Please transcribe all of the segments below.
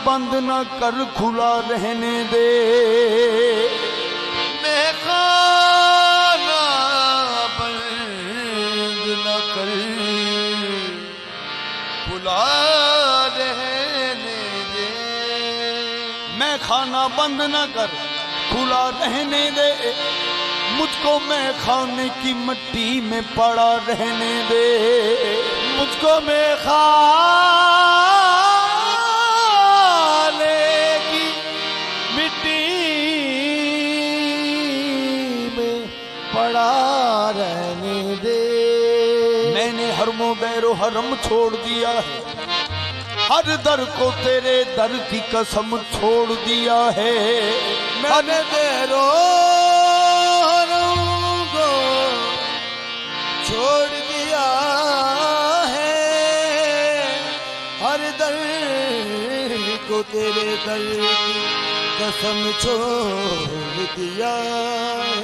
बंद न कर, खुला रहने दे। मैं खाना बंद न कर, खुला रहने दे। मैं खाना बंद न कर, खुला रहने दे। मुझको मैं खाने की मिट्टी में पड़ा रहने दे। मुझको मैं खाने की मिट्टी में पड़ा रहने दे। मैंने हरमो बैरो हरम छोड़ दिया है, हर दर को तेरे दर की कसम छोड़ दिया है। मैंने बैरो हरम को छोड़ दिया है, हर दर को तेरे दर की कसम छोड़ दिया है।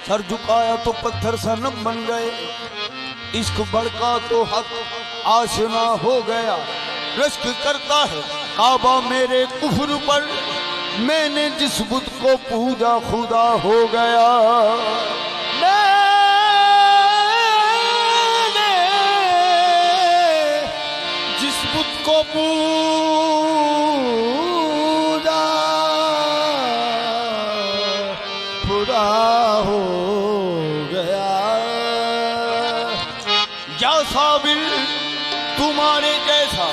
सर झुकाया तो पत्थर सनम बन गए, इश्क भड़का तो हक आशना हो गया। रश्क करता है काबा मेरे कुफ्र पर, मैंने जिस बुत को पूजा खुदा हो गया। मैंने जिस बुत को पूजा खुदा हो गया। या साबिर तुम्हारे जैसा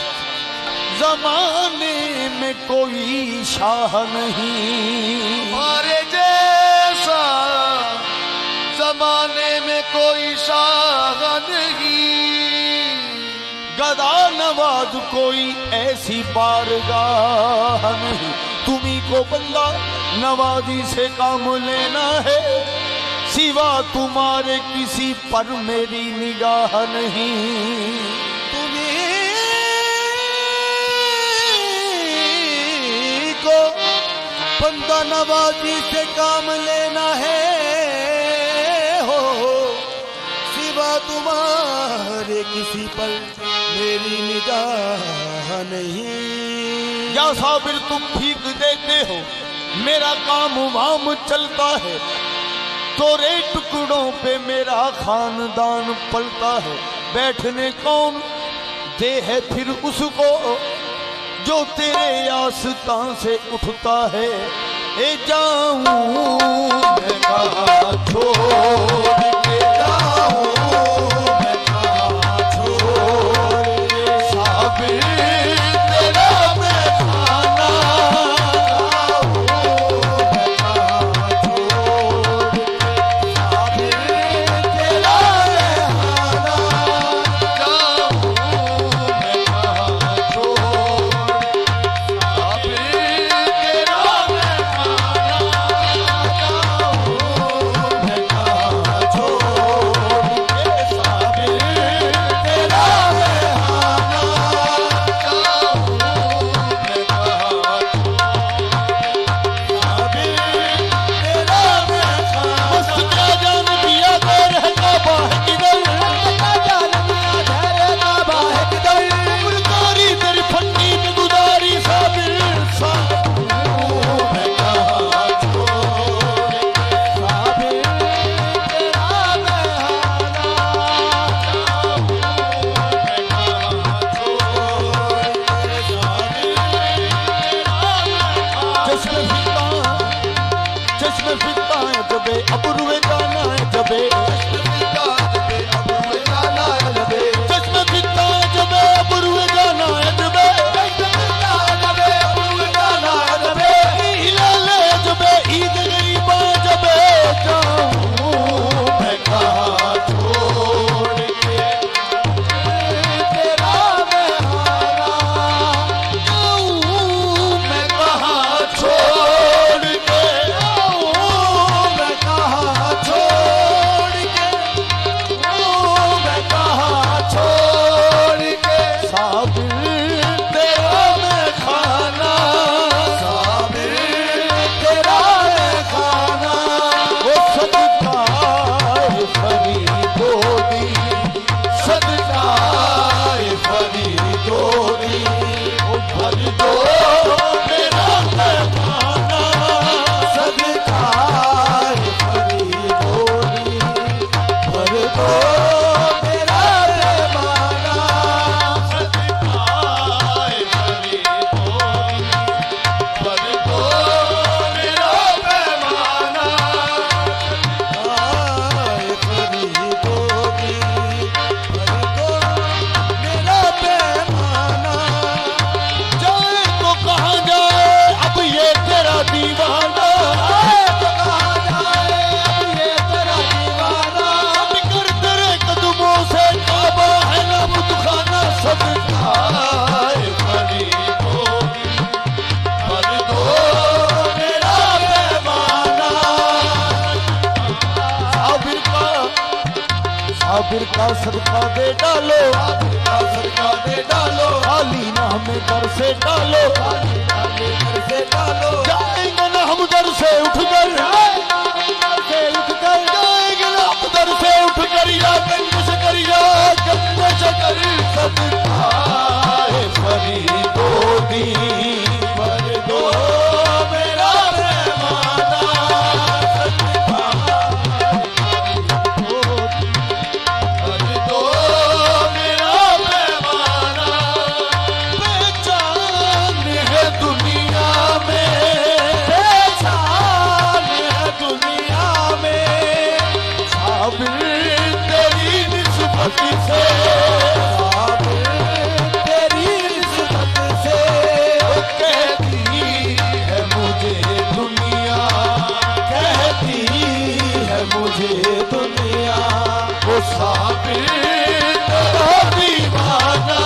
जमाने में कोई शाह नहीं, हमारे जैसा जमाने में कोई शाह नहीं। गदा नवाज कोई ऐसी बारगाह नहीं। तुम्ही को बंदा नवाजी से काम लेना है, सिवा तुम्हारे किसी पर मेरी निगाह नहीं। बंदा नवाजी से काम लेना है, हो सिवा तुम्हारे किसी पर मेरी निगाह नहीं। या साबिर तुम भीख देते हो, मेरा काम वाम चलता है। तोरे टुकड़ों पे मेरा खानदान पलता है। बैठने कौन दे है फिर उसको, जो तेरे आस्तां से उठता है। ए जाऊं मैं कहाँ छोड़ के जाऊं, मैं कहाँ छोड़ के। साबिर तेरा मैं खाना खाऊं, मैं कहाँ छोड़ के। साबिर तेरा मैं खाना खाऊं, मैं कहाँ छोड़। तेरा मैं खाना खाऊं, मैं साबिर का सदका दे डालो, साबिर का सदका दे डालो, खाली ना हमें दर से डालो, खाली नामे घर से डालो। जाएंगे ना हम दर से उठकर, जाएंगे ना हम दर से उठकर, या गंज से कर, या गंज से कर, सदका है फरीदो दी पर दो मेरा पैमाना, सदका कर दो मेरा पैमाना। पहचान है दुनिया में, पहचान है दुनिया में, साबिर तेरी निस्बत से, साबिर तेरी निस्बत से, कहती है मुझे दुनिया, कहती है मुझे दुनिया, वो साबिर तेरा दीवाना।